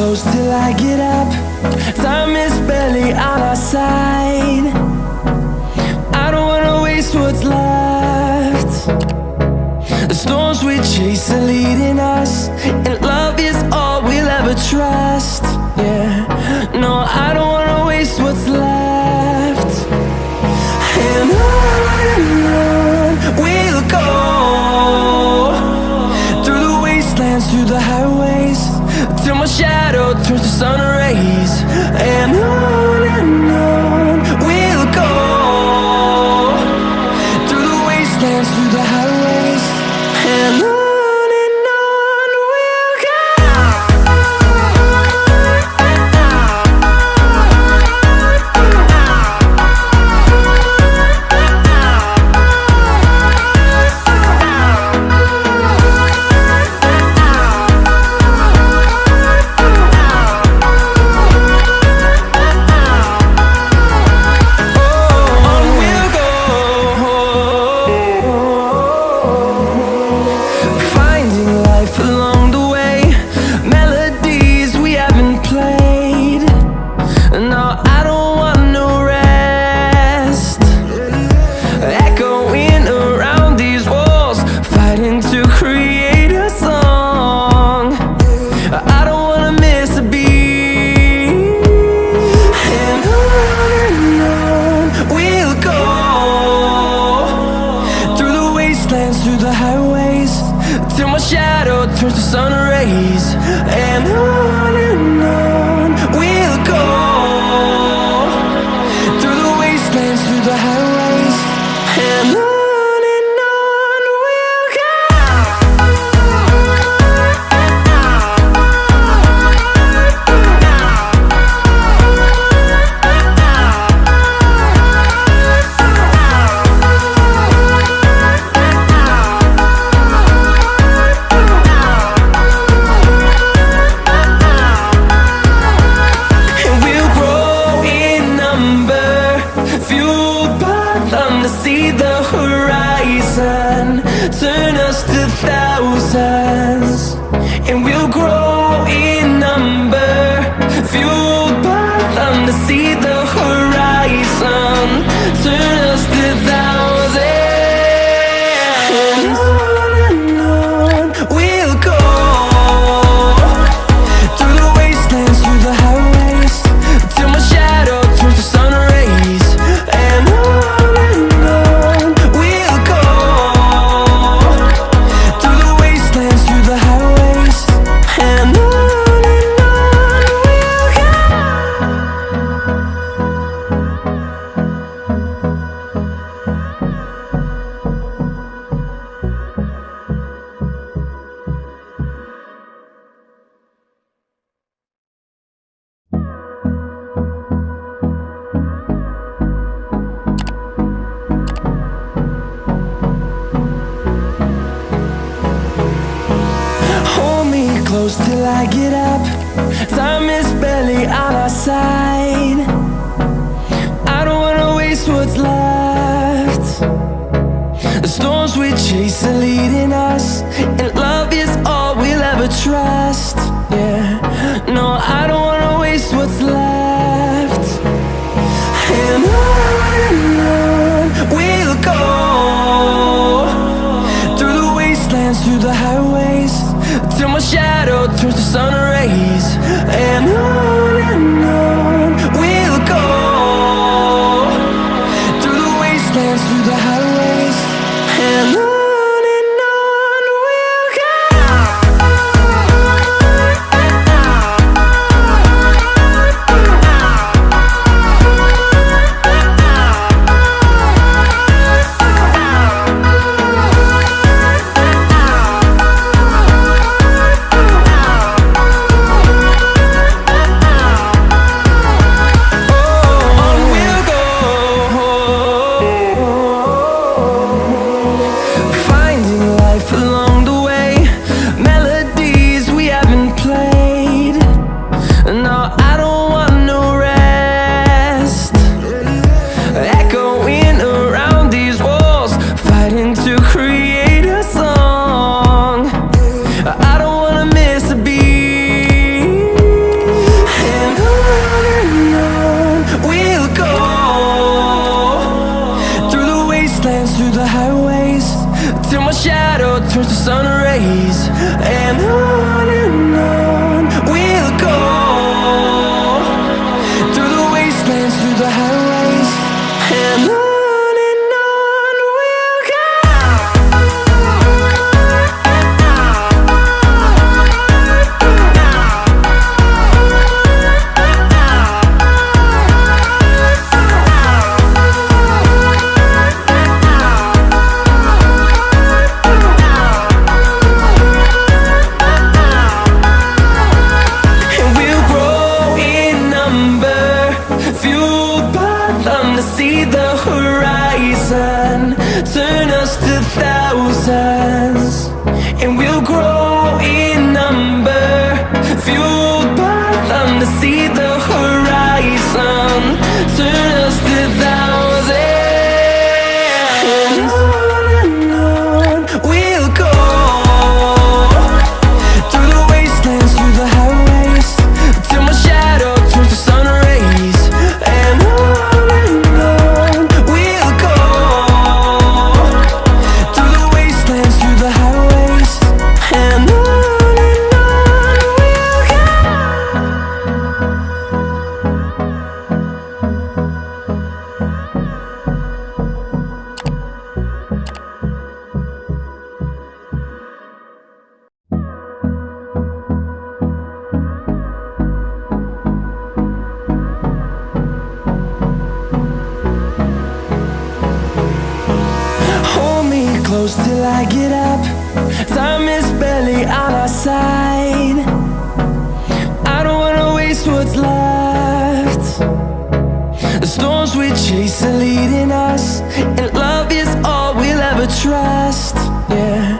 close till I get up. Time is barely on our side. I don't wanna waste what's left. The storms we chase are leading us, and love is all we'll ever trust. Yeah, no, I don't wanna waste what's left. And on we'll go, through the wastelands, through the highways, till my shadow turns to sun rays. And on we'll go, through the wastelands, through the highways, and on we'll go. Through the highways, till my shadow turns to sun rays. And on we'll go, through the wastelands, through the highways, and on we'll go. See the horizon turn us to thousands, and we'll grow in number, fueled by them. To see the horizon turn us to thousands, and on we'll go, through the wastelands, through the highways, till my shadow turns to sun rays. And close till I get up. Time is barely on our side. I don't wanna waste what's left. The storms we chase are leading us, and love is all we'll ever trust. Yeah, no, I don't wanna waste what's left. And on we'll go, through the wastelands, through the highways, till my shadow turns to sun rays. And on we'll path to see the horizon. Turn us to thousands, and we'll grow in number. Fueled by them to see the horizon. Turn us to thousands, and on we'll go. Through the wastelands, through the highways, till my shadow turns to sun rays. And on we'll go. Through the wastelands, through the highways, and on we'll go. Hold me close till I get up. Time is barely on our side. I don't wanna waste what's left. The storms we chase are leading us, and love is all we'll ever trust. Yeah,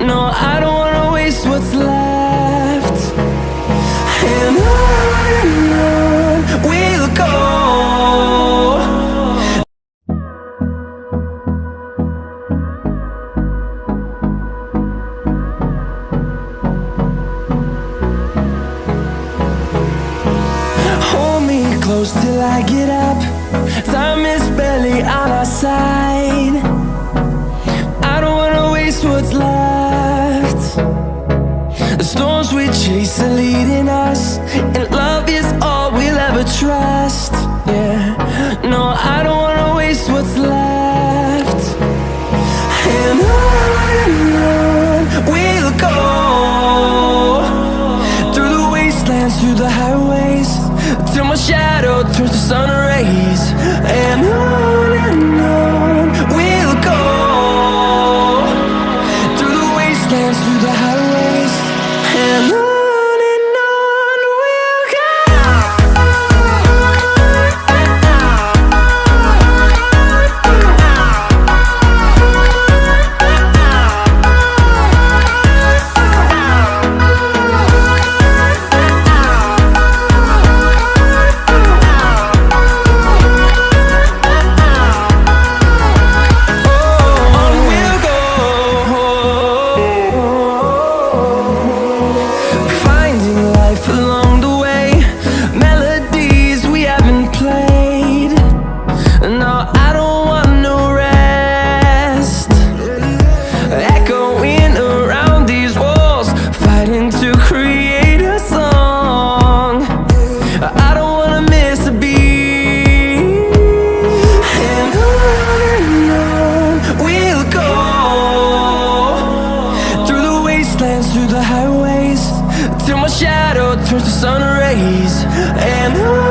no, I don't wanna waste what's left. And on we'll go. Hold me close till I get up. Time is barely on our side. I don't wanna waste what's left. The storms we chase are leading us, and love is all we'll ever trust. Yeah, no, I don't wanna waste what's left. And on we'll go. Through the wastelands, through the highways, till my shadow turns to sun rays. And on we'll go. Through the wastelands, through the highways, and on we'll go. Through the highways, till my shadow turns to sun rays. And on